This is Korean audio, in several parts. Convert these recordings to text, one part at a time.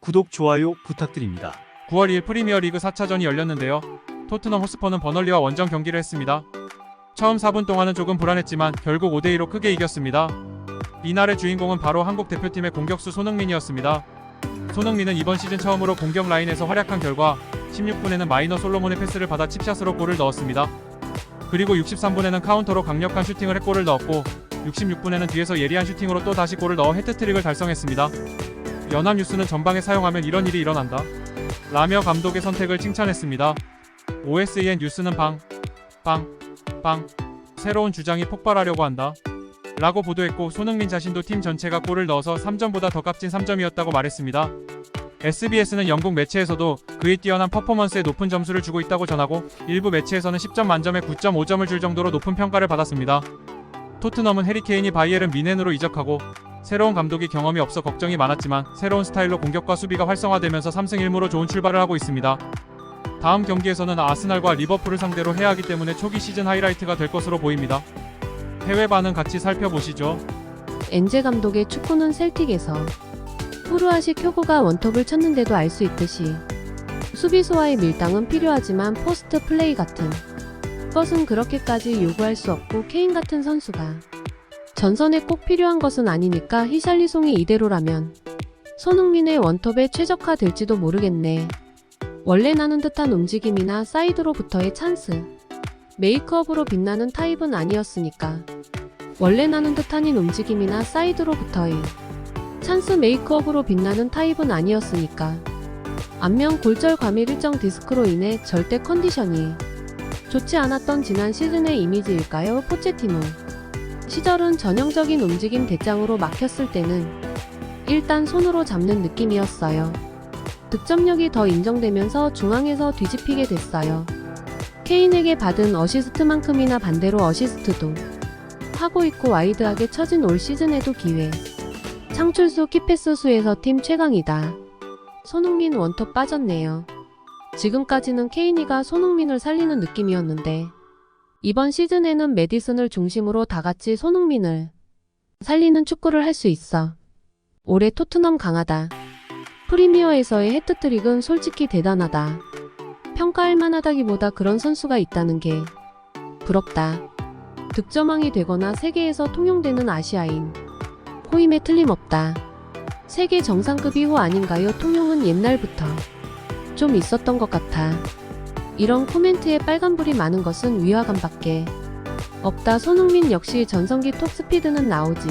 구독, 좋아요 부탁드립니다. 9월 2일 프리미어리그 4차전이 열렸는데요. 토트넘 호스퍼는 버널리와 원정 경기를 했습니다. 처음 4분 동안은 조금 불안했지만 결국 5대2로 크게 이겼습니다. 이날의 주인공은 바로 한국 대표팀의 공격수 손흥민이었습니다. 손흥민은 이번 시즌 처음으로 공격 라인에서 활약한 결과 16분에는 마이너 솔로몬의 패스를 받아 칩샷으로 골을 넣었습니다. 그리고 63분에는 카운터로 강력한 슈팅을 해 골을 넣었고 66분에는 뒤에서 예리한 슈팅으로 또 다시 골을 넣어 해트트릭을 달성했습니다. 연합뉴스는 전방에 사용하면 이런 일이 일어난다 라며 감독의 선택을 칭찬했습니다. OSEN 뉴스는 새로운 주장이 폭발하려고 한다 라고 보도했고, 손흥민 자신도 팀 전체가 골을 넣어서 3점보다 더 값진 3점이었다고 말했습니다. SBS는 영국 매체에서도 그의 뛰어난 퍼포먼스에 높은 점수를 주고 있다고 전하고, 일부 매체에서는 10점 만점에 9.5점을 줄 정도로 높은 평가를 받았습니다. 토트넘은 해리 케인이 바이에른 뮌헨으로 이적하고 새로운 감독이 경험이 없어 걱정이 많았지만 새로운 스타일로 공격과 수비가 활성화되면서 3승 1무로 좋은 출발을 하고 있습니다. 다음 경기에서는 아스날과 리버풀을 상대로 해야 하기 때문에 초기 시즌 하이라이트가 될 것으로 보입니다. 해외 반응 같이 살펴보시죠. 엔제 감독의 축구는 셀틱에서 후르아식 효고가 원톱을 쳤는데도 알 수 있듯이 수비수와의 밀당은 필요하지만 포스트 플레이 같은 것은 그렇게까지 요구할 수 없고, 케인 같은 선수가 전선에 꼭 필요한 것은 아니니까 히샬리송이 이대로라면 손흥민의 원톱에 최적화될지도 모르겠네. 원래 나는 듯한 움직임이나 사이드로부터의 찬스 메이크업으로 빛나는 타입은 아니었으니까. 원래 나는 듯한인 움직임이나 사이드로부터의 찬스 메이크업으로 빛나는 타입은 아니었으니까. 안면 골절 과밀 일정 디스크로 인해 절대 컨디션이 좋지 않았던 지난 시즌의 이미지일까요? 포체티노 시절은 전형적인 움직임 대장으로 막혔을 때는 일단 손으로 잡는 느낌이었어요. 득점력이 더 인정되면서 중앙에서 뒤집히게 됐어요. 케인에게 받은 어시스트만큼이나 반대로 어시스트도 하고 있고, 와이드하게 쳐진 올 시즌에도 기회 창출수 키패스 수에서 팀 최강이다. 손흥민 원톱 빠졌네요. 지금까지는 케인이가 손흥민을 살리는 느낌이었는데 이번 시즌에는 메디슨을 중심으로 다같이 손흥민을 살리는 축구를 할 수 있어. 올해 토트넘 강하다. 프리미어에서의 해트트릭은 솔직히 대단하다. 평가할 만하다기보다 그런 선수가 있다는 게 부럽다. 득점왕이 되거나 세계에서 통용되는 아시아인 호임에 틀림없다. 세계 정상급 이후 아닌가요? 통용은 옛날부터 좀 있었던 것 같아. 이런 코멘트에 빨간불이 많은 것은 위화감밖에 없다. 손흥민 역시 전성기 톱스피드는 나오지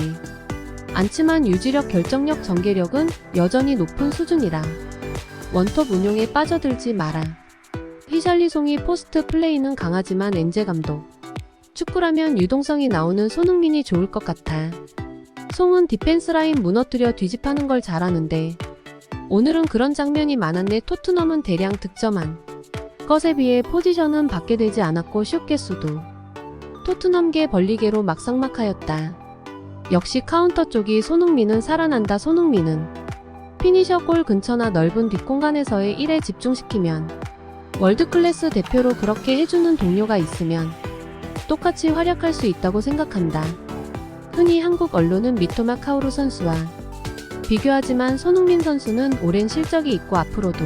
않지만 유지력, 결정력, 전개력은 여전히 높은 수준이라 원톱 운용에 빠져들지 마라. 히샬리송이 포스트 플레이는 강하지만 엔제 감독 축구라면 유동성이 나오는 손흥민이 좋을 것 같아. 송은 디펜스 라인 무너뜨려 뒤집하는 걸 잘하는데 오늘은 그런 장면이 많았네. 토트넘은 대량 득점한 것에 비해 포지션은 받게 되지 않았고 슛 개수도 토트넘계 벌리개로 막상막하였다. 역시 카운터 쪽이 손흥민은 살아난다. 손흥민은 피니셔 골 근처나 넓은 뒷공간에서의 일에 집중시키면 월드클래스 대표로 그렇게 해주는 동료가 있으면 똑같이 활약할 수 있다고 생각한다. 흔히 한국 언론은 미토마 카오루 선수와 비교하지만 손흥민 선수는 오랜 실적이 있고 앞으로도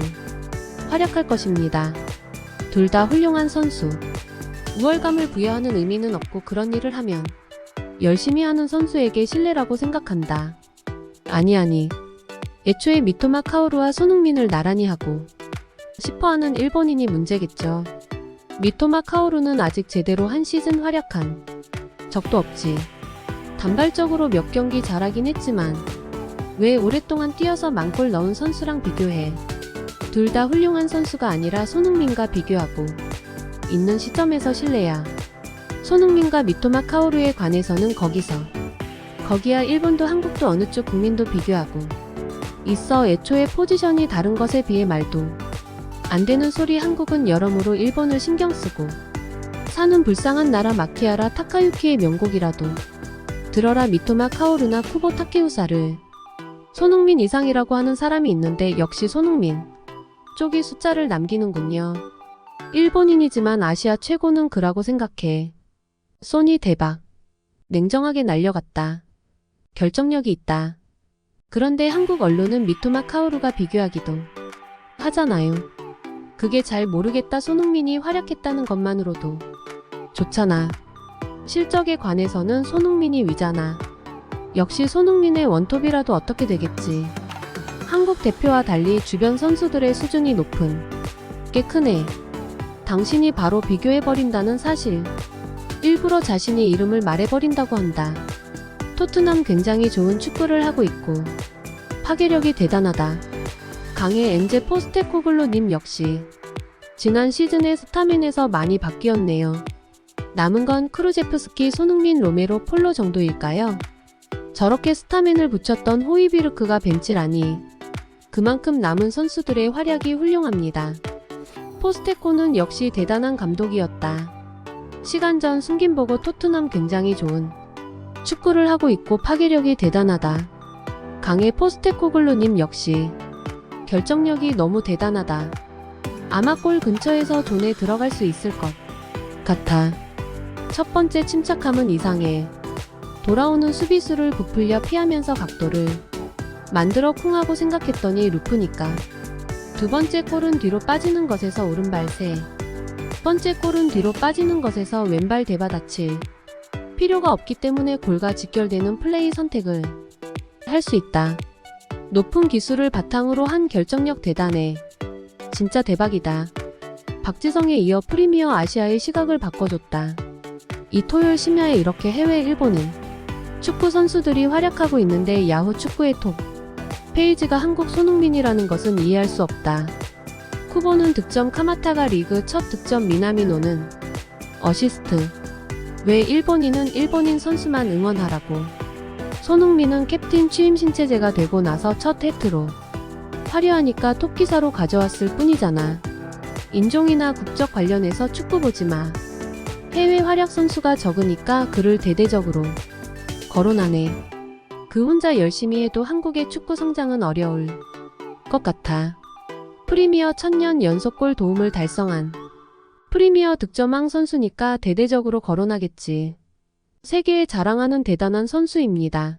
활약할 것입니다. 둘 다 훌륭한 선수. 우월감을 부여하는 의미는 없고, 그런 일을 하면 열심히 하는 선수에게 신뢰라고 생각한다. 아니. 애초에 미토마 카오루와 손흥민을 나란히 하고 싶어하는 일본인이 문제겠죠. 미토마 카오루는 아직 제대로 한 시즌 활약한 적도 없지. 단발적으로 몇 경기 잘하긴 했지만 왜 오랫동안 뛰어서 만골 넣은 선수랑 비교해. 둘 다 훌륭한 선수가 아니라 손흥민과 비교하고 있는 시점에서 신뢰야. 손흥민과 미토마 카오루에 관해서는 거기야 일본도 한국도 어느 쪽 국민도 비교하고 있어. 애초에 포지션이 다른 것에 비해 말도 안 되는 소리. 한국은 여러모로 일본을 신경쓰고 사는 불쌍한 나라. 마키아라 타카유키의 명곡이라도 들어라. 미토마 카오루나 쿠보 타케우사를 손흥민 이상이라고 하는 사람이 있는데 역시 손흥민 쪽이 숫자를 남기는군요. 일본인이지만 아시아 최고는 그라고 생각해. 소니 대박. 냉정하게 날려갔다. 결정력이 있다. 그런데 한국 언론은 미토마 카오루가 비교하기도 하잖아요. 그게 잘 모르겠다. 손흥민이 활약했다는 것만으로도 좋잖아. 실적에 관해서는 손흥민이 위잖아. 역시 손흥민의 원톱이라도 어떻게 되겠지. 한국 대표와 달리 주변 선수들의 수준이 높은 게 크네. 당신이 바로 비교해버린다는 사실. 일부러 자신의 이름을 말해버린다고 한다. 토트넘 굉장히 좋은 축구를 하고 있고 파괴력이 대단하다. 강의 엔제 포스테코글로님 역시 지난 시즌의 스타멘에서 많이 바뀌었네요. 남은 건 크루제프스키, 손흥민, 로메로, 폴로 정도일까요? 저렇게 스타멘을 붙였던 호이비르크가 벤치라니 그만큼 남은 선수들의 활약이 훌륭합니다. 포스테코는 역시 대단한 감독이었다. 시간 전 숨긴 보고 토트넘 굉장히 좋은 축구를 하고 있고 파괴력이 대단하다. 강의 포스테코글루님 역시 결정력이 너무 대단하다. 아마 골 근처에서 존에 들어갈 수 있을 것 같아. 첫 번째 침착함은 이상해. 돌아오는 수비수를 부풀려 피하면서 각도를 만들어 쿵하고 생각했더니 루프니까. 두 번째 골은 뒤로 빠지는 것에서 오른발 세 번째 골은 뒤로 빠지는 것에서 왼발 대받아칠 필요가 없기 때문에 골과 직결되는 플레이 선택을 할 수 있다. 높은 기술을 바탕으로 한 결정력 대단해. 진짜 대박이다. 박지성에 이어 프리미어 아시아의 시각을 바꿔줬다. 이 토요일 심야에 이렇게 해외 일본인 축구 선수들이 활약하고 있는데 야후 축구의 톱 페이지가 한국 손흥민이라는 것은 이해할 수 없다. 쿠보는 득점, 카마타가 리그 첫 득점, 미나미노는 어시스트. 왜 일본인은 일본인 선수만 응원하라고. 손흥민은 캡틴 취임 신체제가 되고 나서 첫 해트로 화려하니까 톱기사로 가져왔을 뿐이잖아. 인종이나 국적 관련해서 축구 보지 마. 해외 활약 선수가 적으니까 그를 대대적으로 거론하네. 그 혼자 열심히 해도 한국의 축구 성장은 어려울 것 같아. 프리미어 1000년 연속골 도움을 달성한 프리미어 득점왕 선수니까 대대적으로 거론하겠지. 세계에 자랑하는 대단한 선수입니다.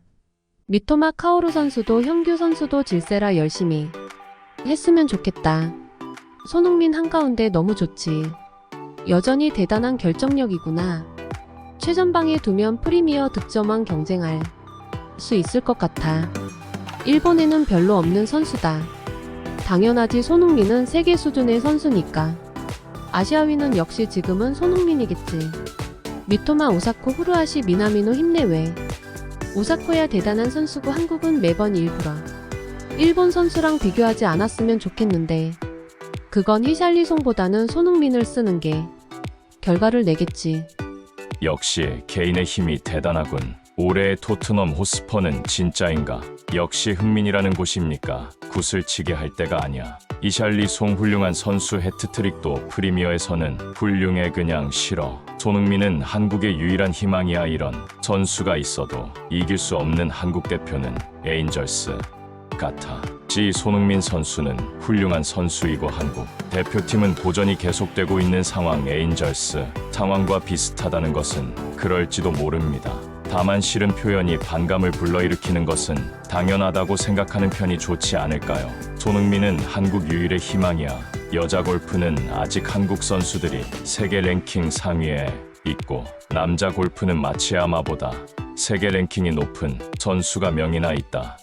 미토마 카오루 선수도 형규 선수도 질세라 열심히 했으면 좋겠다. 손흥민 한가운데 너무 좋지. 여전히 대단한 결정력이구나. 최전방에 두면 프리미어 득점왕 경쟁할 수 있을 것 같아. 일본에는 별로 없는 선수다. 당연하지. 손흥민은 세계 수준의 선수니까. 아시아위는 역시 지금은 손흥민이겠지. 미토마, 오사코, 후루아시, 미나미노 힘내. 왜? 오사코야 대단한 선수고 한국은 매번 일부러 일본 선수랑 비교하지 않았으면 좋겠는데 그건 히샬리송보다는 손흥민을 쓰는 게 결과를 내겠지. 역시 개인의 힘이 대단하군. 올해의 토트넘 호스퍼는 진짜인가? 역시 흥민이라는 곳입니까? 구슬치게 할 때가 아니야. 이샬리송 훌륭한 선수 해트트릭도 프리미어에서는 훌륭해. 그냥 싫어. 손흥민은 한국의 유일한 희망이야. 이런 선수가 있어도 이길 수 없는 한국 대표는 에인절스 같아. 손흥민 선수는 훌륭한 선수이고 한국 대표팀은 고전이 계속되고 있는 상황. 에인절스 상황과 비슷하다는 것은 그럴지도 모릅니다. 다만 싫은 표현이 반감을 불러일으키는 것은 당연하다고 생각하는 편이 좋지 않을까요? 손흥민은 한국 유일의 희망이야. 여자 골프는 아직 한국 선수들이 세계 랭킹 상위에 있고 남자 골프는 마치야마보다 세계 랭킹이 높은 선수가 명이나 있다.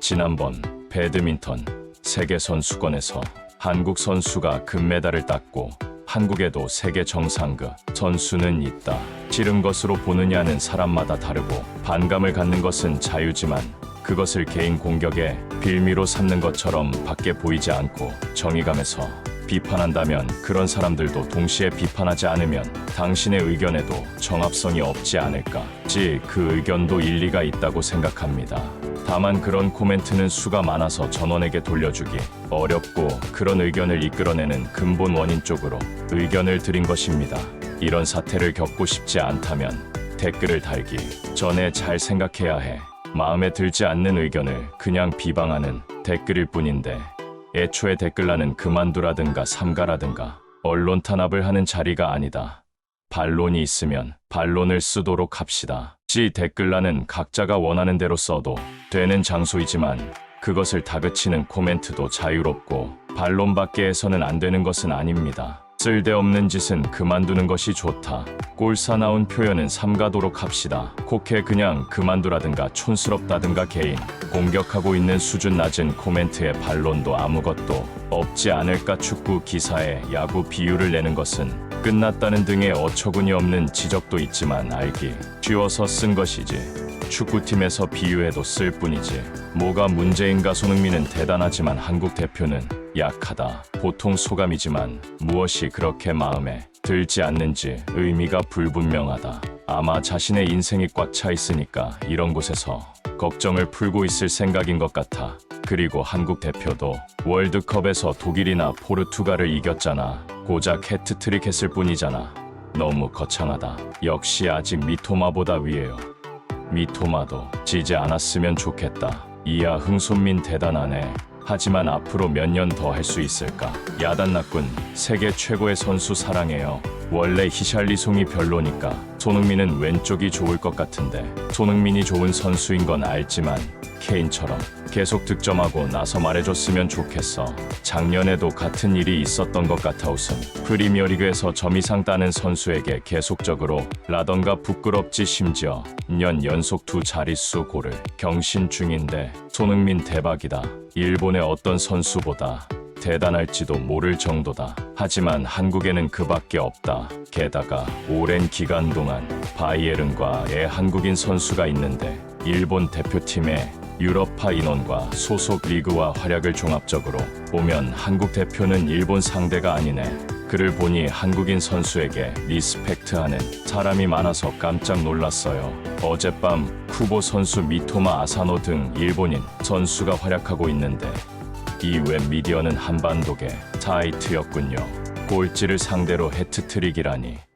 지난번 배드민턴 세계선수권에서 한국 선수가 금메달을 땄고 한국에도 세계 정상급 선수는 있다. 싫은 것으로 보느냐는 사람마다 다르고 반감을 갖는 것은 자유지만 그것을 개인 공격의 빌미로 삼는 것처럼 밖에 보이지 않고 정의감에서 비판한다면 그런 사람들도 동시에 비판하지 않으면 당신의 의견에도 정합성이 없지 않을까. 그 의견도 일리가 있다고 생각합니다. 다만 그런 코멘트는 수가 많아서 전원에게 돌려주기 어렵고 그런 의견을 이끌어내는 근본 원인 쪽으로 의견을 드린 것입니다. 이런 사태를 겪고 싶지 않다면 댓글을 달기 전에 잘 생각해야 해. 마음에 들지 않는 의견을 그냥 비방하는 댓글일 뿐인데 애초에 댓글란은 그만두라든가 삼가라든가 언론 탄압을 하는 자리가 아니다. 반론이 있으면 반론을 쓰도록 합시다. 댓글란은 각자가 원하는 대로 써도 되는 장소이지만 그것을 다그치는 코멘트도 자유롭고 반론밖에 해서는 안 되는 것은 아닙니다. 쓸데없는 짓은 그만두는 것이 좋다. 꼴사나운 표현은 삼가도록 합시다. 콕해 그냥 그만두라든가 촌스럽다든가 개인 공격하고 있는 수준 낮은 코멘트에 반론도 아무것도 없지 않을까. 축구 기사에 야구 비유를 내는 것은 끝났다는 등의 어처구니 없는 지적도 있지만 알기 쉬워서 쓴 것이지. 축구팀에서 비유해도 쓸 뿐이지. 뭐가 문제인가. 손흥민은 대단하지만 한국 대표는 약하다. 보통 소감이지만 무엇이 그렇게 마음에 들지 않는지 의미가 불분명하다. 아마 자신의 인생이 꽉 차 있으니까 이런 곳에서 걱정을 풀고 있을 생각인 것 같아. 그리고 한국 대표도 월드컵에서 독일이나 포르투갈을 이겼잖아. 고작 해트트릭 했을 뿐이잖아. 너무 거창하다. 역시 아직 미토마보다 위에요. 미토마도 지지 않았으면 좋겠다. 이야 흥손민 대단하네. 하지만 앞으로 몇 년 더 할 수 있을까? 야단났군. 세계 최고의 선수 사랑해요. 원래 히샬리송이 별로니까 손흥민은 왼쪽이 좋을 것 같은데 손흥민이 좋은 선수인 건 알지만 케인처럼 계속 득점하고 나서 말해줬으면 좋겠어. 작년에도 같은 일이 있었던 것 같아. 우선 프리미어리그에서 점 이상 따는 선수에게 계속적으로 라던가 부끄럽지. 심지어 년 연속 2자릿수 골을 경신 중인데 손흥민 대박이다. 일본의 어떤 선수보다 대단할지도 모를 정도다. 하지만 한국에는 그밖에 없다. 게다가 오랜 기간 동안 바이에른과의 한국인 선수가 있는데 일본 대표팀의 유럽파 인원과 소속 리그와 활약을 종합적으로 보면 한국 대표는 일본 상대가 아니네. 그를 보니 한국인 선수에게 리스펙트하는 사람이 많아서 깜짝 놀랐어요. 어젯밤 쿠보 선수 미토마 아사노 등 일본인 선수가 활약하고 있는데 이외 미디어는 한반도계 사이트였군요. 꼴찌를 상대로 해트트릭이라니.